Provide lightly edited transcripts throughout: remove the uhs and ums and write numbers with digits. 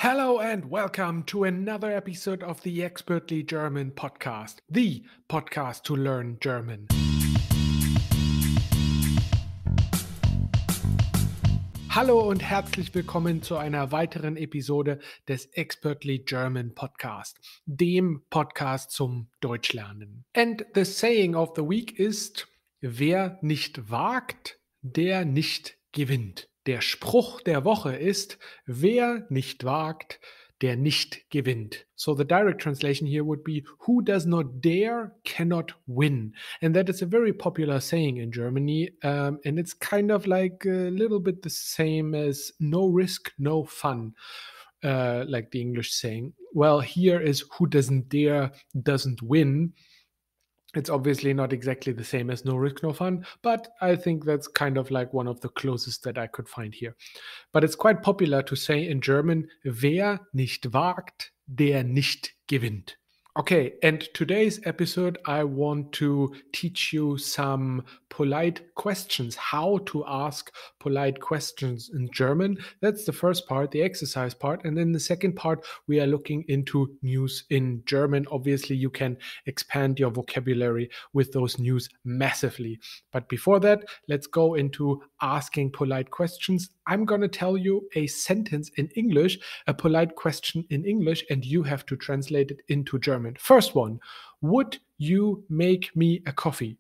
Hello and welcome to another episode of the Expertly German podcast, the podcast to learn German. Hallo und herzlich willkommen zu einer weiteren Episode des Expertly German Podcast, dem Podcast zum Deutschlernen. And the saying of the week ist: Wer nicht wagt, der nicht gewinnt. Der Spruch der Woche ist: Wer nicht wagt, der nicht gewinnt. So the direct translation here would be: Who does not dare cannot win. And that is a very popular saying in Germany. And it's kind of like a little bit the same as no risk, no fun, like the English saying. Well, here is who doesn't dare doesn't win. It's obviously not exactly the same as no risk, no fun, but I think that's kind of like one of the closest that I could find here. But it's quite popular to say in German: Wer nicht wagt, der nicht gewinnt. Okay, and today's episode, I want to teach you some polite questions, how to ask polite questions in German. That's the first part, the exercise part. And then the second part, we are looking into news in German. Obviously, you can expand your vocabulary with those news massively. But before that, let's go into asking polite questions. I'm going to tell you a sentence in English, a polite question in English, and you have to translate it into German. First one: would you make me a coffee?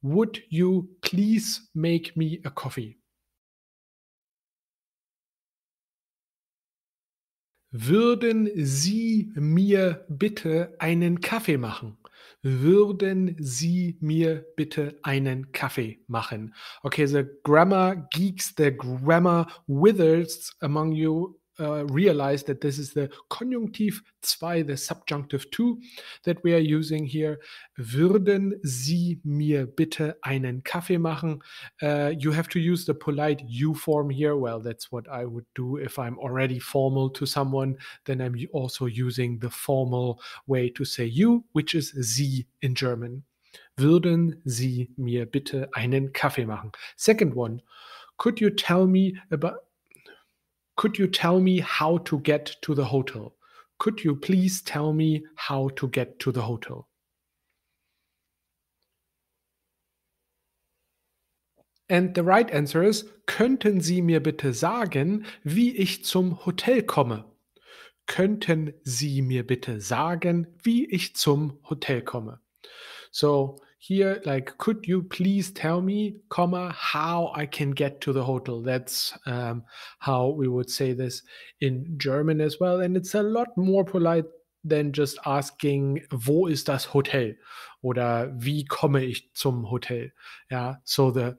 Would you please make me a coffee? Würden Sie mir bitte einen Kaffee machen? Würden Sie mir bitte einen Kaffee machen? Okay, the grammar geeks, the grammar wizards among you realize that this is the conjunctive 2, the subjunctive 2 that we are using here. Würden Sie mir bitte einen Kaffee machen? You have to use the polite you form here. Well, that's what I would do if I'm already formal to someone. Then I'm also using the formal way to say you, which is Sie in German. Würden Sie mir bitte einen Kaffee machen? Second one: could you tell me how to get to the hotel? Could you please tell me how to get to the hotel? And the right answer is: könnten Sie mir bitte sagen, wie ich zum Hotel komme? Könnten Sie mir bitte sagen, wie ich zum Hotel komme? So here, like, could you please tell me, comma, how I can get to the hotel? That's how we would say this in German as well. And it's a lot more polite than just asking, wo ist das Hotel? Oder wie komme ich zum Hotel? Yeah. The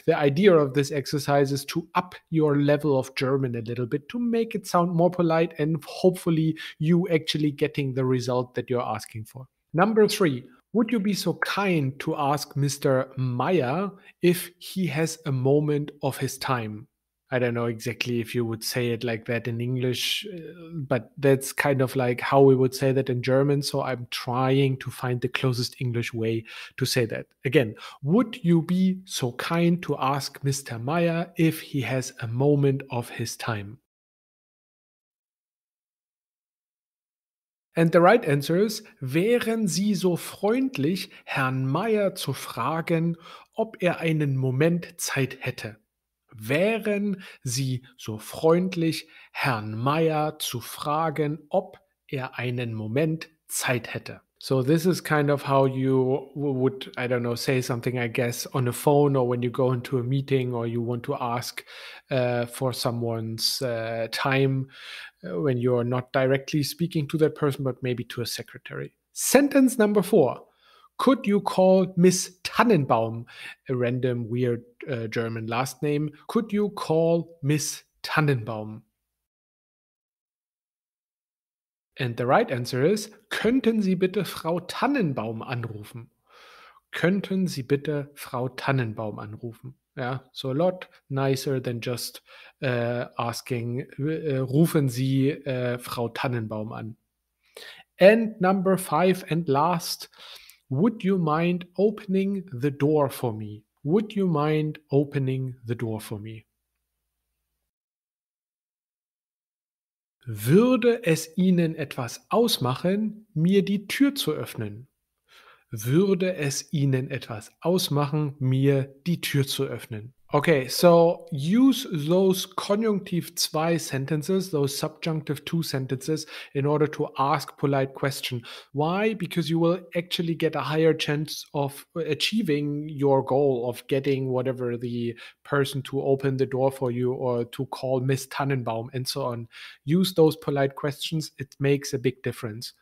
idea of this exercise is to up your level of German a little bit to make it sound more polite and hopefully you actually getting the result that you're asking for. Number 3, would you be so kind to ask Mr. Meyer if he has a moment of his time? I don't know exactly if you would say it like that in English, but that's kind of like how we would say that in German. So I'm trying to find the closest English way to say that. Again, would you be so kind to ask Mr. Meyer if he has a moment of his time? And the right answer is: wären Sie so freundlich, Herrn Meyer zu fragen, ob er einen Moment Zeit hätte? Wären Sie so freundlich, Herrn Meyer zu fragen, ob er einen Moment Zeit hätte? So this is kind of how you would, I don't know, say something, I guess, on a phone or when you go into a meeting or you want to ask for someone's time when you're not directly speaking to that person, but maybe to a secretary. Sentence number 4. Could you call Miss Tannenbaum, a random weird German last name? Could you call Miss Tannenbaum? And the right answer is: könnten Sie bitte Frau Tannenbaum anrufen? Könnten Sie bitte Frau Tannenbaum anrufen? Yeah, so a lot nicer than just asking, rufen Sie Frau Tannenbaum an. And number 5 and last, would you mind opening the door for me? Would you mind opening the door for me? Würde es Ihnen etwas ausmachen, mir die Tür zu öffnen? Würde es Ihnen etwas ausmachen, mir die Tür zu öffnen? Okay, so use those conjunctive 2 sentences, those subjunctive 2 sentences, in order to ask polite question. Why? Because you will actually get a higher chance of achieving your goal of getting whatever the person to open the door for you or to call Miss Tannenbaum and so on. Use those polite questions. It makes a big difference.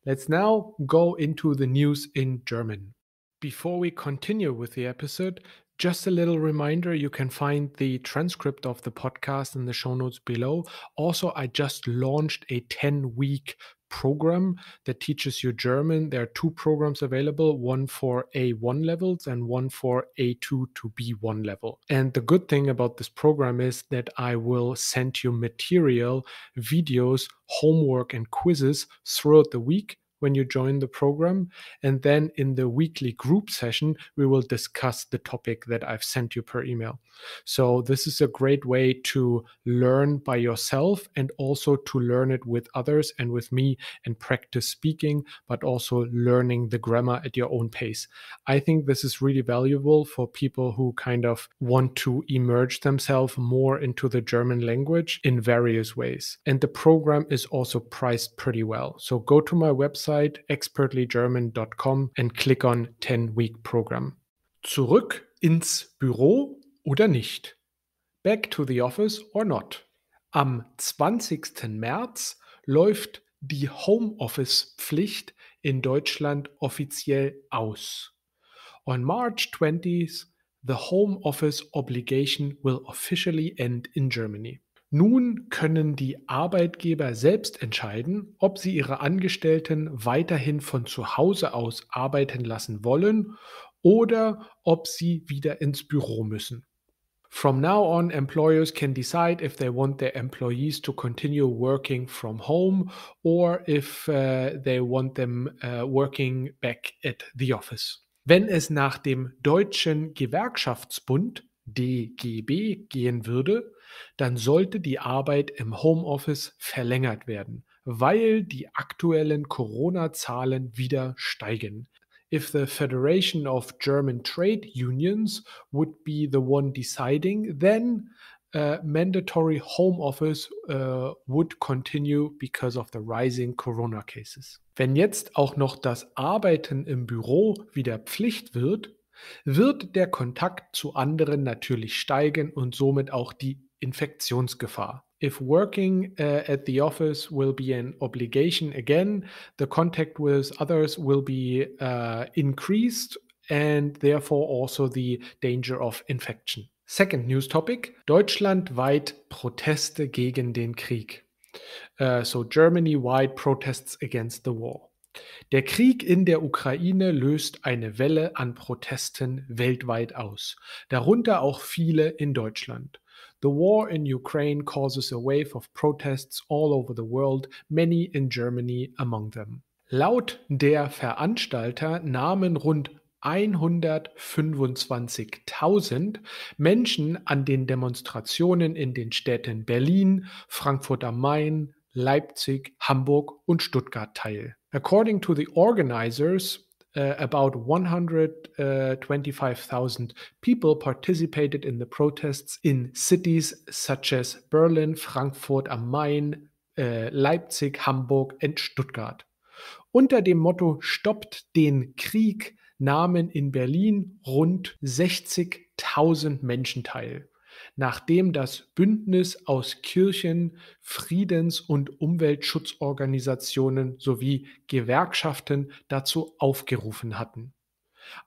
Let's now go into the news in German. Before we continue with the episode, just a little reminder, you can find the transcript of the podcast in the show notes below. Also, I just launched a 10-week program that teaches you German. There are two programs available, one for A1 levels and one for A2 to B1 level. And the good thing about this program is that I will send you material, videos, homework, and quizzes throughout the week when you join the program. And then in the weekly group session, we will discuss the topic that I've sent you per email. So this is a great way to learn by yourself and also to learn it with others and with me and practice speaking, but also learning the grammar at your own pace. I think this is really valuable for people who kind of want to immerse themselves more into the German language in various ways. And the program is also priced pretty well. So go to my website expertlygerman.com and click on 10-week program. Zurück ins Büro oder nicht? Back to the office or not? Am 20. März läuft die Homeoffice-Pflicht in Deutschland offiziell aus. On March 20th, the home office obligation will officially end in Germany. Nun können die Arbeitgeber selbst entscheiden, ob sie ihre Angestellten weiterhin von zu Hause aus arbeiten lassen wollen oder ob sie wieder ins Büro müssen. From now on, employers can decide if they want their employees to continue working from home or if they want them working back at the office. Wenn es nach dem Deutschen Gewerkschaftsbund DGB gehen würde, dann sollte die Arbeit im Homeoffice verlängert werden, weil die aktuellen Corona-Zahlen wieder steigen. If the Federation of German Trade Unions would be the one deciding, then mandatory home office would continue because of the rising Corona cases. Wenn jetzt auch noch das Arbeiten im Büro wieder Pflicht wird, wird der Kontakt zu anderen natürlich steigen und somit auch die Infektionsgefahr. If working at the office will be an obligation again, the contact with others will be increased and therefore also the danger of infection. Second news topic: Deutschlandweit Proteste gegen den Krieg. So Germany-wide protests against the war. Der Krieg in der Ukraine löst eine Welle an Protesten weltweit aus, darunter auch viele in Deutschland. The war in Ukraine causes a wave of protests all over the world, many in Germany among them. Laut der Veranstalter nahmen rund 125.000 Menschen an den Demonstrationen in den Städten Berlin, Frankfurt am Main, Leipzig, Hamburg und Stuttgart teil. According to the organizers, about 125,000 people participated in the protests in cities such as Berlin, Frankfurt am Main, Leipzig, Hamburg und Stuttgart. Unter dem Motto „Stoppt den Krieg“ nahmen in Berlin rund 60.000 Menschen teil, nachdem das Bündnis aus Kirchen, Friedens- und Umweltschutzorganisationen sowie Gewerkschaften dazu aufgerufen hatten.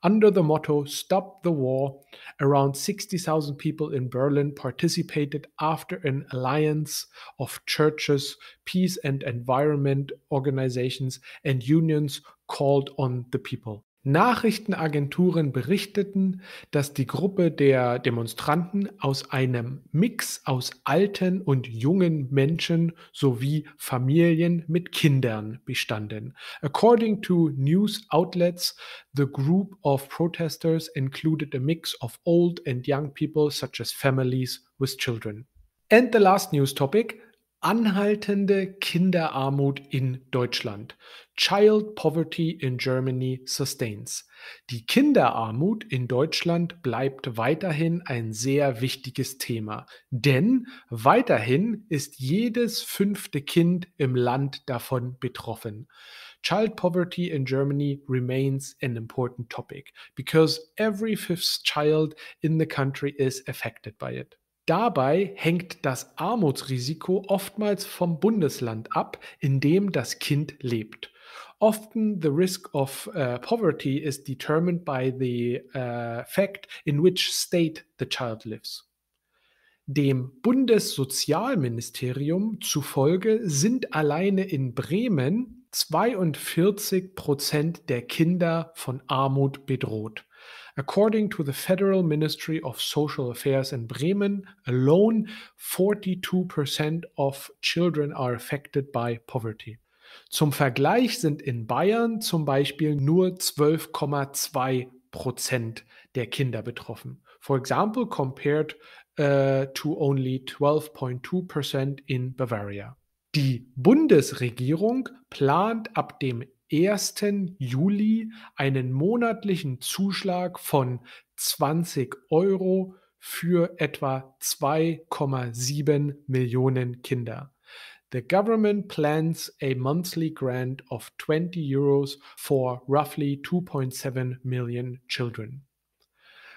Under the motto Stop the War, around 60,000 people in Berlin participated after an alliance of churches, peace and environment organizations and unions called on the people. Nachrichtenagenturen berichteten, dass die Gruppe der Demonstranten aus einem Mix aus alten und jungen Menschen sowie Familien mit Kindern bestanden. According to news outlets, the group of protesters included a mix of old and young people, such as families with children. And the last news topic: Anhaltende Kinderarmut in Deutschland. Child Poverty in Germany sustains. Die Kinderarmut in Deutschland bleibt weiterhin ein sehr wichtiges Thema, denn weiterhin ist jedes 5. Kind im Land davon betroffen. Child poverty in Germany remains an important topic because every 5th child in the country is affected by it. Dabei hängt das Armutsrisiko oftmals vom Bundesland ab, in dem das Kind lebt. Often the risk of poverty is determined by the fact in which state the child lives. Dem Bundessozialministerium zufolge sind alleine in Bremen 42% der Kinder von Armut bedroht. According to the Federal Ministry of Social Affairs in Bremen, alone 42% of children are affected by poverty. Zum Vergleich sind in Bayern zum Beispiel nur 12,2% der Kinder betroffen. For example, compared to only 12.2% in Bavaria. Die Bundesregierung plant ab dem 1. Juli einen monatlichen Zuschlag von 20 Euro für etwa 2,7 Millionen Kinder. The government plans a monthly grant of 20 euros for roughly 2.7 million children.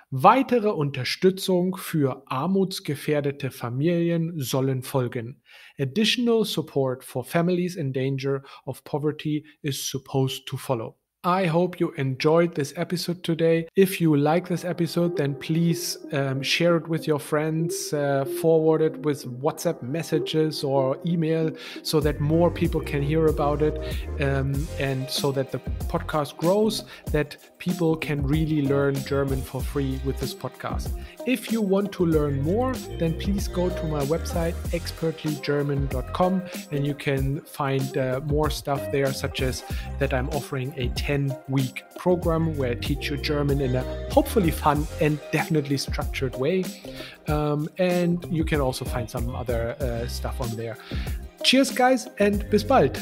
Weitere Unterstützung für armutsgefährdete Familien sollen folgen. Additional support for families in danger of poverty is supposed to follow. I hope you enjoyed this episode today. If you like this episode, then please share it with your friends, forward it with WhatsApp messages or email so that more people can hear about it, and so that the podcast grows, that people can really learn German for free with this podcast. If you want to learn more, then please go to my website expertlygerman.com and you can find more stuff there, such as that I'm offering a 10-week program where I teach you German in a hopefully fun and definitely structured way. And you can also find some other stuff on there. Cheers, guys, and bis bald.